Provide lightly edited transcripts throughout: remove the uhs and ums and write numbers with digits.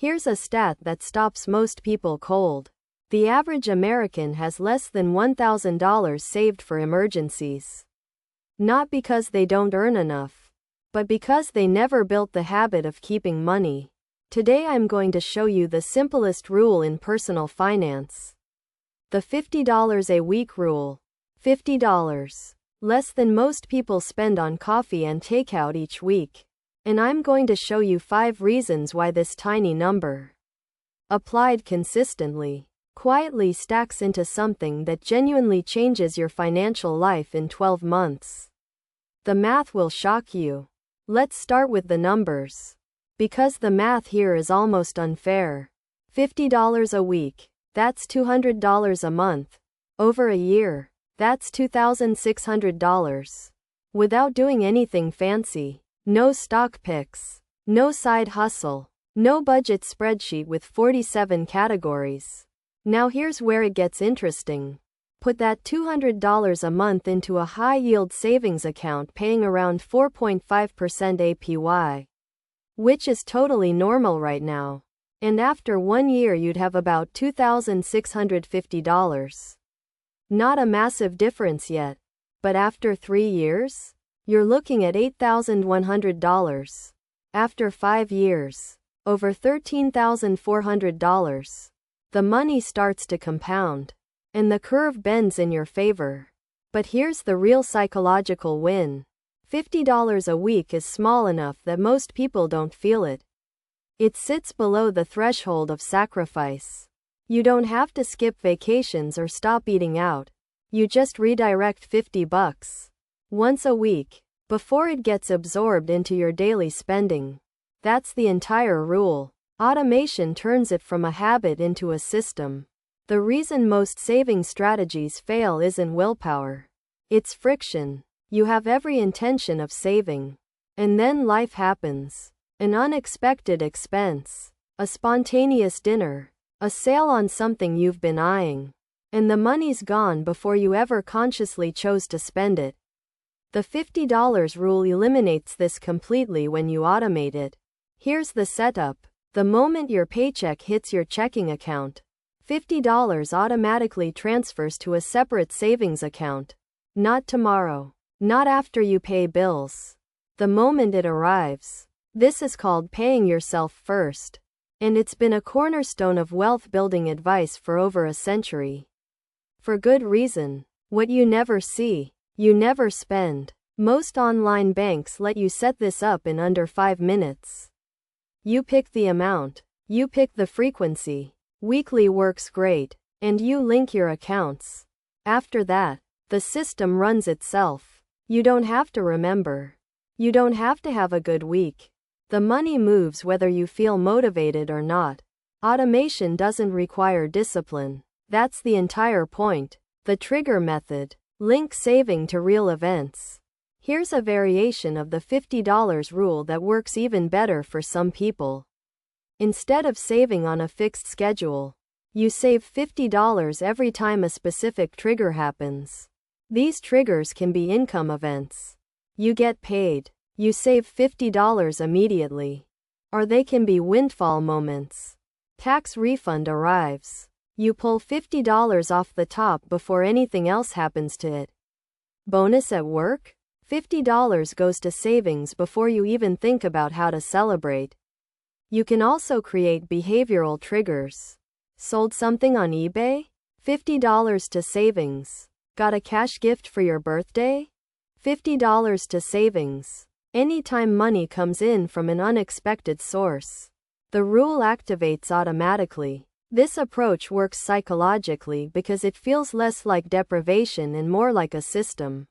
Here's a stat that stops most people cold. The average American has less than $1,000 saved for emergencies. Not because they don't earn enough, but because they never built the habit of keeping money. Today I'm going to show you the simplest rule in personal finance. The $50 a week rule. $50. Less than most people spend on coffee and takeout each week. And I'm going to show you 5 reasons why this tiny number, applied consistently, quietly stacks into something that genuinely changes your financial life in 12 months. The math will shock you. Let's start with the numbers, because the math here is almost unfair. $50 a week, that's $200 a month. Over a year, that's $2,600. Without doing anything fancy. No stock picks, no side hustle, no budget spreadsheet with 47 categories. Now here's where it gets interesting. Put that $200 a month into a high-yield savings account paying around 4.5% APY, which is totally normal right now. And after 1 year you'd have about $2,650. Not a massive difference yet, but after 3 years? You're looking at $8,100. After 5 years, over $13,400. The money starts to compound, and the curve bends in your favor. But here's the real psychological win. $50 a week is small enough that most people don't feel it. It sits below the threshold of sacrifice. You don't have to skip vacations or stop eating out. You just redirect $50 once a week, before it gets absorbed into your daily spending. That's the entire rule. Automation turns it from a habit into a system. The reason most saving strategies fail isn't willpower. It's friction. You have every intention of saving, and then life happens. An unexpected expense, a spontaneous dinner, a sale on something you've been eyeing, and the money's gone before you ever consciously chose to spend it. The $50 rule eliminates this completely when you automate it. Here's the setup. The moment your paycheck hits your checking account, $50 automatically transfers to a separate savings account. Not tomorrow. Not after you pay bills. The moment it arrives. This is called paying yourself first. And it's been a cornerstone of wealth building advice for over a century. For good reason. What you never see, you never spend. Most online banks let you set this up in under 5 minutes. You pick the amount, you pick the frequency. Weekly works great, and you link your accounts. After that, the system runs itself. You don't have to remember. You don't have to have a good week. The money moves whether you feel motivated or not. Automation doesn't require discipline. That's the entire point. The trigger method. Link saving to real events. Here's a variation of the $50 rule that works even better for some people. Instead of saving on a fixed schedule, you save $50 every time a specific trigger happens. These triggers can be income events. You get paid, you save $50 immediately. Or they can be windfall moments. Tax refund arrives. You pull $50 off the top before anything else happens to it. Bonus at work? $50 goes to savings before you even think about how to celebrate. You can also create behavioral triggers. Sold something on eBay? $50 to savings. Got a cash gift for your birthday? $50 to savings. Anytime money comes in from an unexpected source, the rule activates automatically. This approach works psychologically because it feels less like deprivation and more like a system.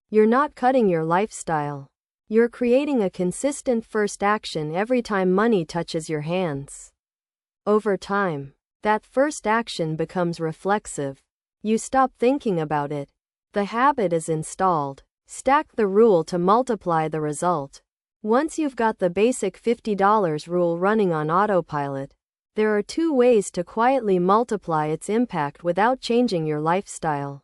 You're not cutting your lifestyle. You're creating a consistent first action every time money touches your hands. Over time, that first action becomes reflexive. You stop thinking about it. The habit is installed. Stack the rule to multiply the result. Once you've got the basic $50 rule running on autopilot, there are 2 ways to quietly multiply its impact without changing your lifestyle.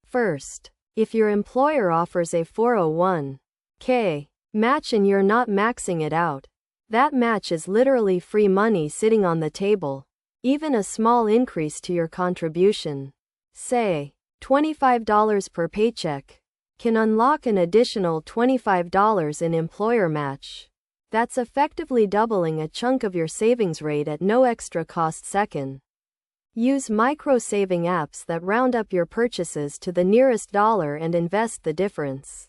First, if your employer offers a 401k match and you're not maxing it out, That match is literally free money sitting on the table. Even a small increase to your contribution, say $25 per paycheck, can unlock an additional $25 in employer match. That's effectively doubling a chunk of your savings rate at no extra cost. Second, use micro-saving apps that round up your purchases to the nearest dollar and invest the difference.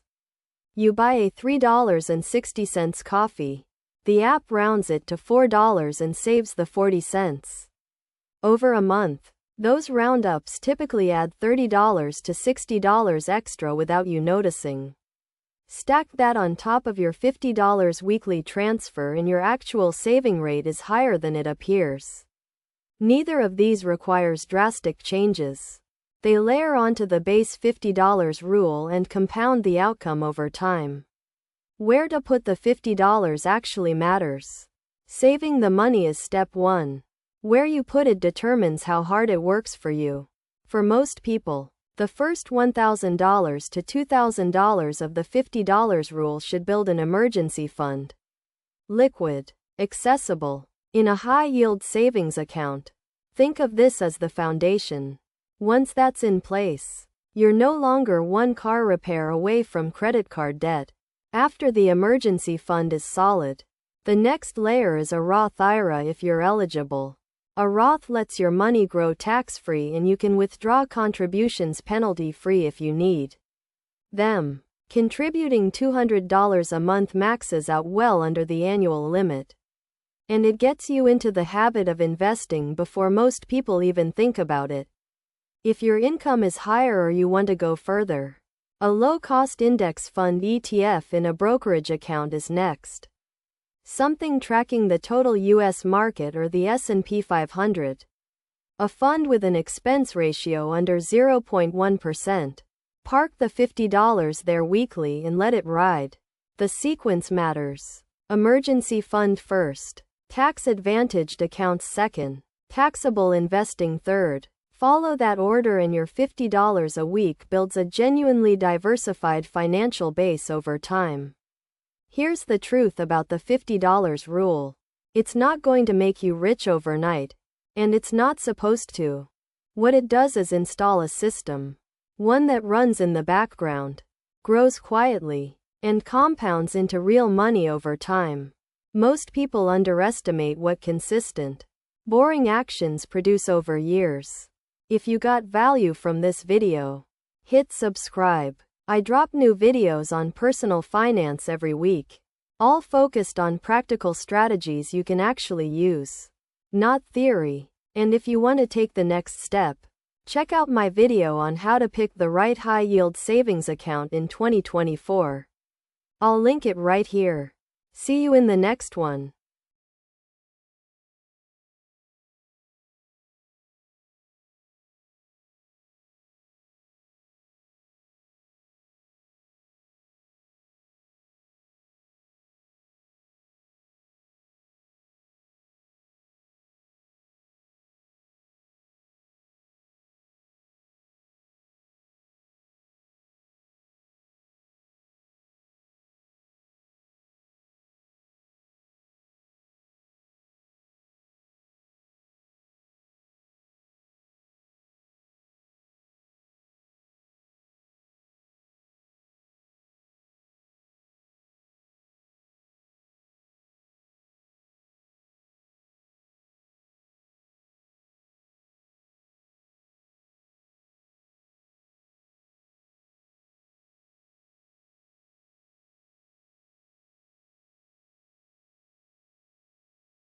You buy a $3.60 coffee. The app rounds it to $4 and saves the 40 cents. Over a month, those roundups typically add $30 to $60 extra without you noticing. Stack that on top of your $50 weekly transfer and your actual saving rate is higher than it appears. Neither of these requires drastic changes. They layer onto the base $50 rule and compound the outcome over time. Where to put the $50 actually matters. Saving the money is step one. Where you put it determines how hard it works for you. For most people, the first $1,000 to $2,000 of the $50 rule should build an emergency fund. Liquid, accessible, in a high-yield savings account. Think of this as the foundation. Once that's in place, you're no longer one car repair away from credit card debt. After the emergency fund is solid, the next layer is a Roth IRA if you're eligible. A Roth lets your money grow tax-free and you can withdraw contributions penalty-free if you need them. Contributing $200 a month maxes out well under the annual limit. And it gets you into the habit of investing before most people even think about it. If your income is higher or you want to go further, a low-cost index fund ETF in a brokerage account is next. Something tracking the total U.S. market or the S&P 500. A fund with an expense ratio under 0.1%. Park the $50 there weekly and let it ride. The sequence matters. Emergency fund first. Tax-advantaged accounts second. Taxable investing third. Follow that order and your $50 a week builds a genuinely diversified financial base over time. Here's the truth about the $50 rule. It's not going to make you rich overnight, and it's not supposed to. What it does is install a system. One that runs in the background, grows quietly, and compounds into real money over time. Most people underestimate what consistent, boring actions produce over years. If you got value from this video, hit subscribe. I drop new videos on personal finance every week, all focused on practical strategies you can actually use, not theory. And if you want to take the next step, check out my video on how to pick the right high-yield savings account in 2024. I'll link it right here. See you in the next one.